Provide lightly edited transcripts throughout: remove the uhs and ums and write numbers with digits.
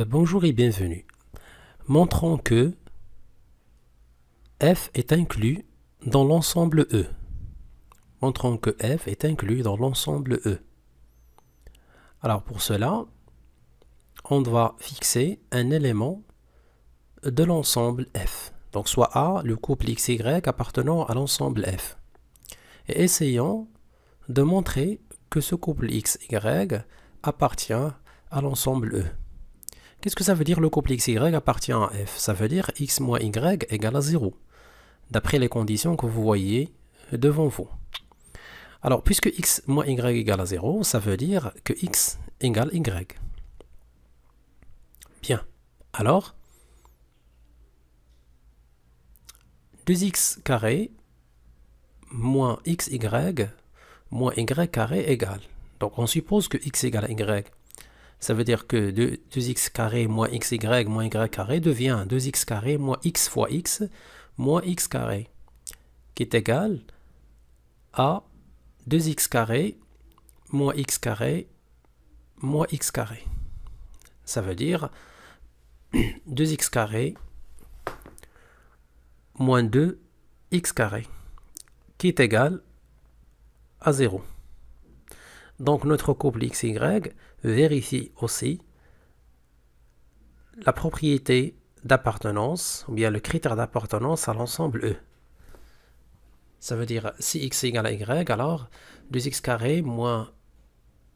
Bonjour et bienvenue. Montrons que f est inclus dans l'ensemble E. Montrons que f est inclus dans l'ensemble E. Alors pour cela, on doit fixer un élément de l'ensemble f. Donc soit A, le couple XY appartenant à l'ensemble f. Et essayons de montrer que ce couple XY appartient à l'ensemble E. Qu'est-ce que ça veut dire le couple XY appartient à f? Ça veut dire x moins y égale à 0, d'après les conditions que vous voyez devant vous. Alors, puisque x moins y égale à 0, ça veut dire que x égale y. Bien. Alors, 2x carré moins xy moins y carré égale. Donc, on suppose que x égale à y. Ça veut dire que 2x carré moins xy moins y carré devient 2x carré moins x fois x moins x carré, qui est égal à 2x carré moins x carré moins x carré. Ça veut dire 2x carré moins 2x carré, qui est égal à 0. Donc notre couple XY vérifie aussi la propriété d'appartenance, ou bien le critère d'appartenance à l'ensemble E. Ça veut dire si x égale à y, alors 2x carré moins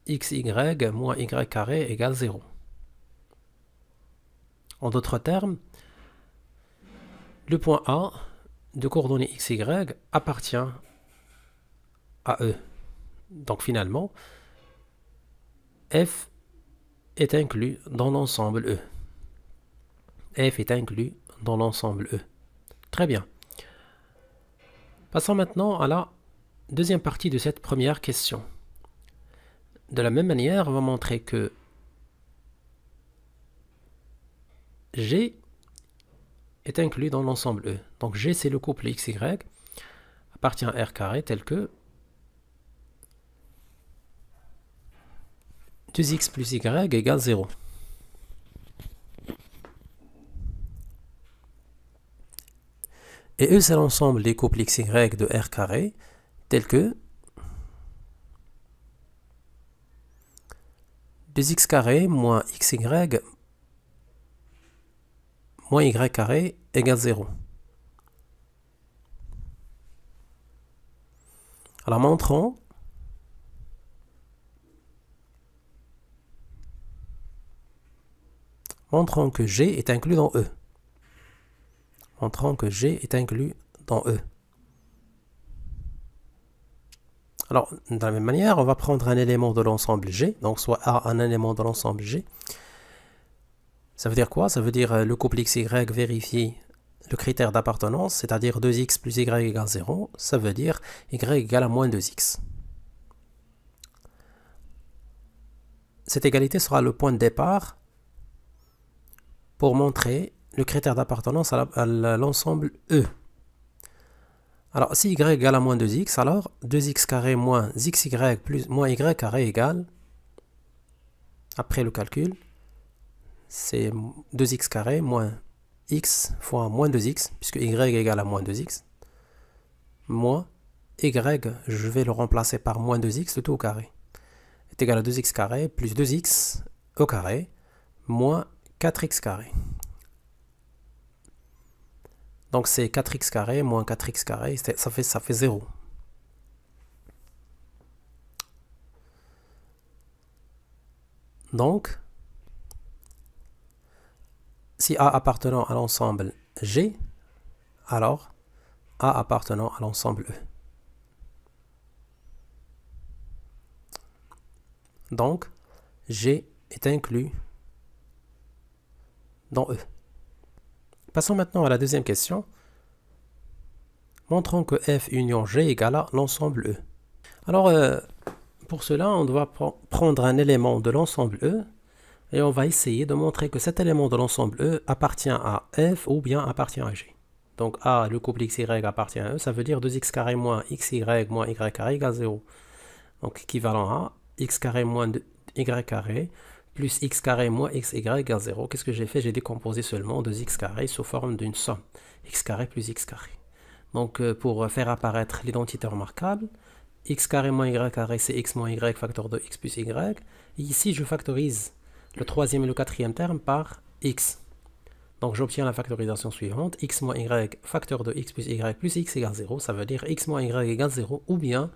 xy moins y carré égale 0. En d'autres termes, le point A de coordonnées xy appartient à E. Donc finalement, f est inclus dans l'ensemble E. F est inclus dans l'ensemble E. Très bien. Passons maintenant à la deuxième partie de cette première question. De la même manière, on va montrer que G est inclus dans l'ensemble E. Donc G, c'est le couple XY appartient à R carré tel que 2x plus y égale 0. Et E, c'est l'ensemble des couples XY de R carré tel que 2x carré moins xy moins y carré égale 0. Alors montrons que G est inclus dans E. Montrons que G est inclus dans E. Alors, de la même manière, on va prendre un élément de l'ensemble G, donc soit A un élément de l'ensemble G. Ça veut dire quoi? Ça veut dire le couple XY vérifie le critère d'appartenance, c'est-à-dire 2x plus y égale 0. Ça veut dire y égale à moins 2x. Cette égalité sera le point de départ pour montrer le critère d'appartenance à l'ensemble E. Alors, si y égale à moins 2x, alors 2x carré moins xy plus moins y carré égale, après le calcul, c'est 2x carré moins x fois moins 2x, puisque y égale à moins 2x, moins y, je vais le remplacer par moins 2x, le tout au carré, est égal à 2x carré plus 2x au carré, moins 4x carré. Donc c'est 4x carré moins 4x carré, ça fait 0. Donc, si A appartenant à l'ensemble G, alors A appartenant à l'ensemble E. Donc, G est inclus dans E. Passons maintenant à la deuxième question. Montrons que F union G égale à l'ensemble E. Alors, pour cela, on doit prendre un élément de l'ensemble E et on va essayer de montrer que cet élément de l'ensemble E appartient à F ou bien appartient à G. Donc A, le couple XY appartient à E, ça veut dire 2x carré moins xy moins y carré égale 0. Donc équivalent à x carré moins y carré plus x carré moins xy égale 0. Qu'est-ce que j'ai fait? J'ai décomposé seulement 2x carré sous forme d'une somme. X carré plus x carré. Donc pour faire apparaître l'identité remarquable, x carré moins y carré, c'est x moins y facteur de x plus y. Et ici, je factorise le troisième et le quatrième terme par x. Donc j'obtiens la factorisation suivante, x moins y facteur de x plus x égale 0, ça veut dire x moins y égale 0, ou bien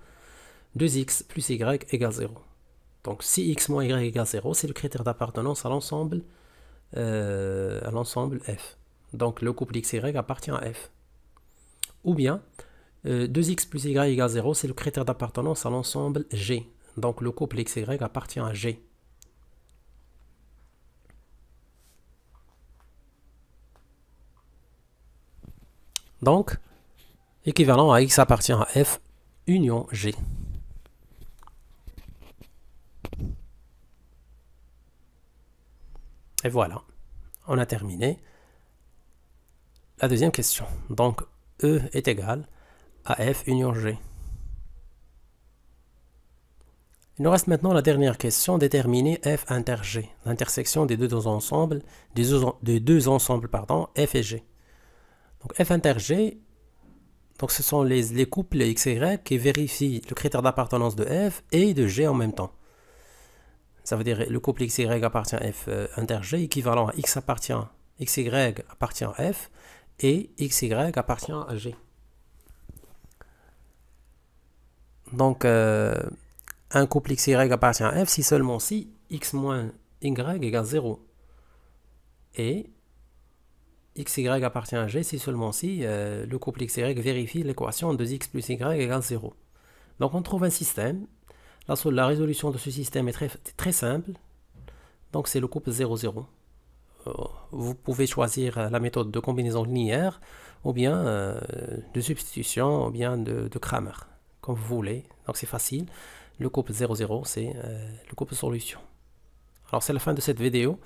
2x plus y égale 0. Donc si x moins y égale 0, c'est le critère d'appartenance à l'ensemble f. Donc le couple xy appartient à f. Ou bien 2x plus y égale 0, c'est le critère d'appartenance à l'ensemble G. Donc le couple xy appartient à G. Donc, équivalent à x appartient à f, union G. Et voilà, on a terminé la deuxième question. Donc, E est égal à f union G. Il nous reste maintenant la dernière question, déterminer f inter G, l'intersection des deux ensembles, f et G. Donc f inter G, donc ce sont les couples xy qui vérifient le critère d'appartenance de f et de G en même temps. Ça veut dire le couple xy appartient à f inter G, équivalent à xy appartient à f et xy appartient à G. Donc un couple xy appartient à f si seulement si x moins y égale 0. Et xy appartient à G si seulement si le couple xy vérifie l'équation de x plus y égale 0. Donc on trouve un système. La résolution de ce système est très simple. Donc c'est le couple 0,0. Vous pouvez choisir la méthode de combinaison linéaire ou bien de substitution ou bien de Cramer, comme vous voulez. Donc c'est facile. Le couple 0,0, c'est le couple solution. Alors c'est la fin de cette vidéo.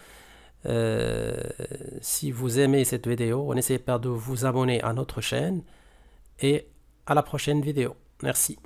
Si vous aimez cette vidéo, n'essayez pas de vous abonner à notre chaîne et à la prochaine vidéo. Merci.